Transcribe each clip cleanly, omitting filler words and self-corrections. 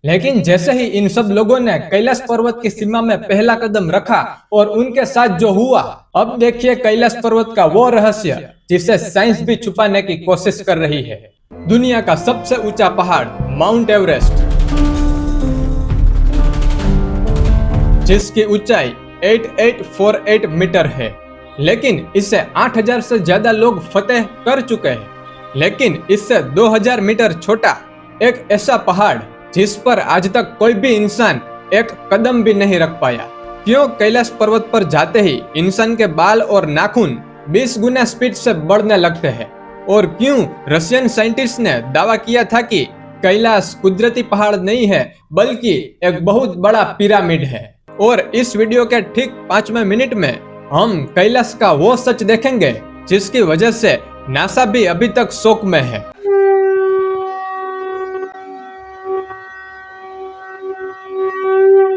लेकिन जैसे ही इन सब लोगों ने कैलाश पर्वत की सीमा में पहला कदम रखा और उनके साथ जो हुआ, अब देखिए कैलाश पर्वत का वो रहस्य जिसे साइंस भी छुपाने की कोशिश कर रही है। दुनिया का सबसे ऊंचा पहाड़ माउंट एवरेस्ट, जिसकी ऊंचाई 8848 मीटर है, लेकिन इसे 8000 से ज्यादा लोग फतेह कर चुके हैं। लेकिन इससे 2000 मीटर छोटा एक ऐसा पहाड़ जिस पर आज तक कोई भी इंसान एक कदम भी नहीं रख पाया। क्यों कैलाश पर्वत पर जाते ही इंसान के बाल और नाखून 20 गुना स्पीड से बढ़ने लगते हैं? और क्यों रशियन साइंटिस्ट ने दावा किया था कि कैलाश कुदरती पहाड़ नहीं है बल्कि एक बहुत बड़ा पिरामिड है? और इस वीडियो के ठीक 5वें मिनट में हम कैलाश का वो सच देखेंगे जिसकी वजह से नासा भी अभी तक शोक में है।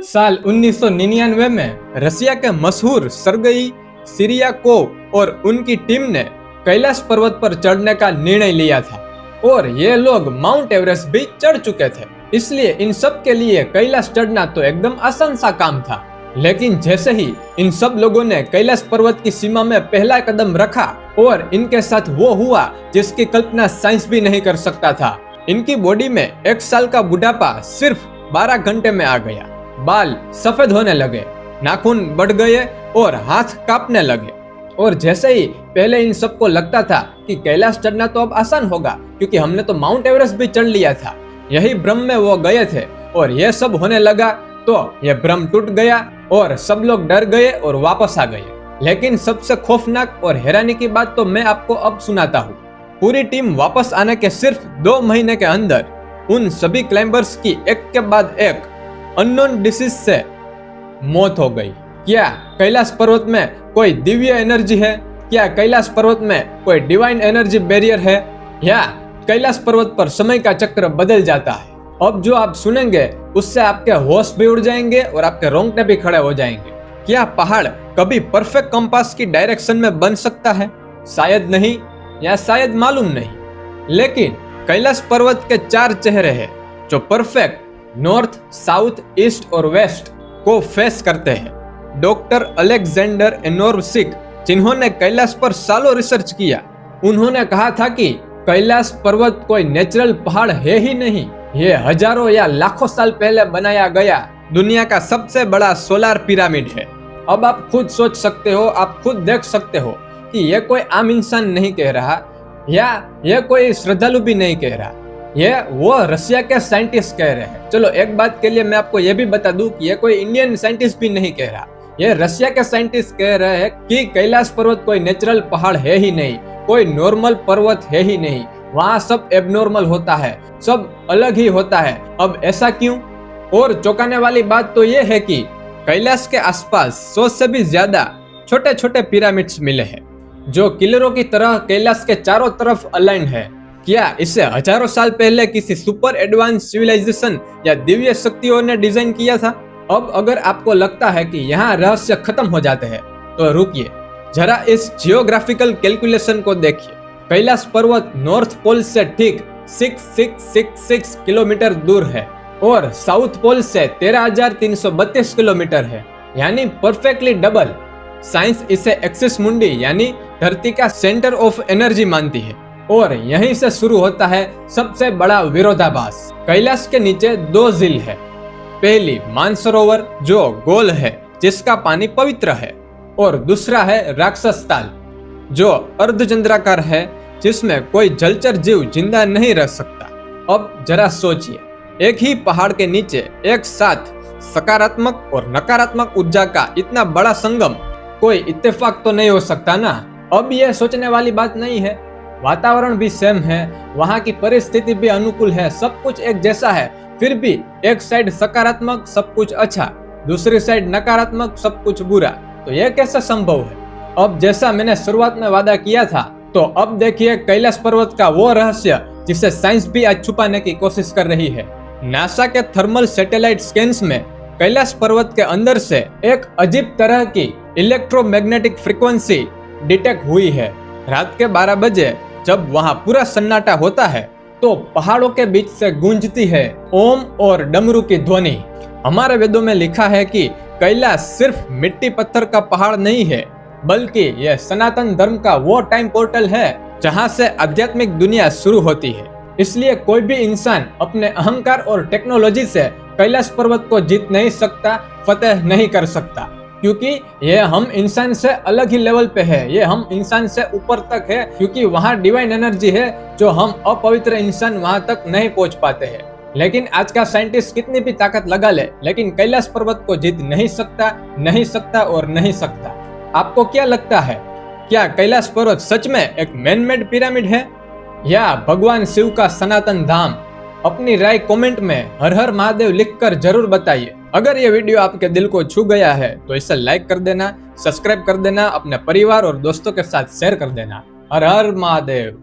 साल 1999 में रसिया के मशहूर सर्गेई सिरियाकोव और उनकी टीम ने कैलाश पर्वत पर चढ़ने का निर्णय लिया था, और ये लोग माउंट एवरेस्ट भी चढ़ चुके थे। इसलिए इन सब के लिए कैलाश चढ़ना तो एकदम आसान सा काम था। लेकिन जैसे ही इन सब लोगों ने कैलाश पर्वत की सीमा में पहला कदम रखा और इनके साथ वो हुआ जिसकी कल्पना साइंस भी नहीं कर सकता था। इनकी बॉडी में 1 साल का बुढ़ापा सिर्फ 12 घंटे में आ गया। बाल सफेद होने लगे, नाखून बढ़ गए और हाथ कांपने लगे। और जैसे ही पहले इन सबको लगता था कि कैलाश चढ़ना तो अब आसान होगा क्योंकि हमने तो माउंट एवरेस्ट भी चढ़ लिया था, यही भ्रम में वो गए थे। और यह सब होने लगा तो यह भ्रम टूट गया और सब लोग डर गए और वापस आ गए। लेकिन सबसे खौफनाक और हैरानी की बात तो मैं आपको अब सुनाता हूँ। पूरी टीम वापस आने के सिर्फ 2 महीने के अंदर उन सभी क्लाइंबर्स की एक के बाद एक अननोन डिसीज से मौत हो गई। क्या कैलाश पर्वत में कोई दिव्य एनर्जी है? क्या कैलाश पर्वत में कोई डिवाइन एनर्जी बैरियर है? या कैलाश पर्वत पर समय का चक्र बदल जाता है? अब जो आप सुनेंगे उससे आपके होश भी उड़ जाएंगे और आपके रोंगटे भी खड़े हो जाएंगे। क्या पहाड़ कभी परफेक्ट कंपास की डायरेक्शन में बन सकता है? शायद नहीं, या शायद मालूम नहीं। लेकिन कैलाश पर्वत के 4 चेहरे हैं जो परफेक्ट नॉर्थ, साउथ, ईस्ट और वेस्ट को फेस करते हैं। डॉक्टर अलेक्जेंडर एनोर्वसिक, जिन्होंने कैलाश पर सालों रिसर्च किया, उन्होंने कहा था कि कैलाश पर्वत कोई नेचुरल पहाड़ है ही नहीं, ये हजारों या लाखों साल पहले बनाया गया दुनिया का सबसे बड़ा सोलर पिरामिड है। अब आप खुद सोच सकते हो, आप खुद देख सकते हो कि यह कोई आम इंसान नहीं कह रहा, या यह कोई श्रद्धालु भी नहीं कह रहा, ये वो रशिया के साइंटिस्ट कह रहे हैं। चलो एक बात के लिए मैं आपको ये भी बता दूं कि ये कोई इंडियन साइंटिस्ट भी नहीं कह रहा, ये रशिया के साइंटिस्ट कह रहे हैं कि कैलाश पर्वत कोई नेचुरल पहाड़ है ही नहीं, कोई नॉर्मल पर्वत है ही नहीं, वहाँ सब एबनॉर्मल होता है, सब अलग ही होता है। अब ऐसा क्यों? और चौंकाने वाली बात तो ये है कि कैलाश के आसपास 100 से भी ज्यादा छोटे छोटे पिरामिड्स मिले हैं जो किलरों की तरह कैलाश के चारों तरफ अलाइन है। क्या इसे हजारों साल पहले किसी सुपर एडवांस सिविलाइजेशन या दिव्य शक्तियों ने डिजाइन किया था? अब अगर आपको लगता है कि यहाँ रहस्य खत्म हो जाते हैं तो रुकिए, जरा इस जियोग्राफिकल कैलकुलेशन को देखिए। कैलाश पर्वत नॉर्थ पोल से ठीक 6666 किलोमीटर दूर है और साउथ पोल से 13,332 किलोमीटर है, यानी परफेक्टली डबल। साइंस इसे एक्सिस मुंडी यानी धरती का सेंटर ऑफ एनर्जी मानती है, और यहीं से शुरू होता है सबसे बड़ा विरोधाभास। कैलाश के नीचे 2 झील है। पहली मानसरोवर जो गोल है जिसका पानी पवित्र है, और दूसरा है राक्षस ताल जो अर्धचंद्राकार है जिसमें कोई जलचर जीव जिंदा नहीं रह सकता। अब जरा सोचिए, एक ही पहाड़ के नीचे एक साथ सकारात्मक और नकारात्मक ऊर्जा का इतना बड़ा संगम, कोई इत्तेफाक तो नहीं हो सकता ना। अब यह सोचने वाली बात नहीं है, वातावरण भी सेम है, वहाँ की परिस्थिति भी अनुकूल है, सब कुछ एक जैसा है, फिर भी एक साइड सकारात्मक सब कुछ अच्छा, दूसरी साइड नकारात्मक सब कुछ बुरा, तो यह कैसा संभव है? अब जैसा मैंने शुरुआत में वादा किया था, तो अब देखिए कैलाश पर्वत का वो रहस्य जिसे साइंस भी आज छुपाने की कोशिश कर रही है। नासा के थर्मल सैटेलाइट स्कैन्स में कैलाश पर्वत के अंदर से एक अजीब तरह की इलेक्ट्रोमैग्नेटिक फ्रीक्वेंसी डिटेक्ट हुई है। रात के 12 बजे जब वहाँ पूरा सन्नाटा होता है तो पहाड़ों के बीच से गूंजती है ओम और डमरू की ध्वनि। हमारे वेदों में लिखा है कि कैलाश सिर्फ मिट्टी पत्थर का पहाड़ नहीं है, बल्कि यह सनातन धर्म का वो टाइम पोर्टल है जहाँ से आध्यात्मिक दुनिया शुरू होती है। इसलिए कोई भी इंसान अपने अहंकार और टेक्नोलॉजी से कैलाश पर्वत को जीत नहीं सकता, फतेह नहीं कर सकता, क्योंकि ये हम इंसान से अलग ही लेवल पे है, ये हम इंसान से ऊपर तक है, क्योंकि वहाँ डिवाइन एनर्जी है जो हम अपवित्र इंसान वहाँ तक नहीं पहुँच पाते हैं। लेकिन आज का साइंटिस्ट कितनी भी ताकत लगा ले, लेकिन कैलाश पर्वत को जीत नहीं सकता, नहीं सकता और नहीं सकता। आपको क्या लगता है, क्या कैलाश पर्वत सच में एक मैन मेड पिरामिड है या भगवान शिव का सनातन धाम? अपनी राय कमेंट में हर हर महादेव लिखकर जरूर बताइए। अगर ये वीडियो आपके दिल को छू गया है तो इसे लाइक कर देना, सब्सक्राइब कर देना, अपने परिवार और दोस्तों के साथ शेयर कर देना। हर हर महादेव।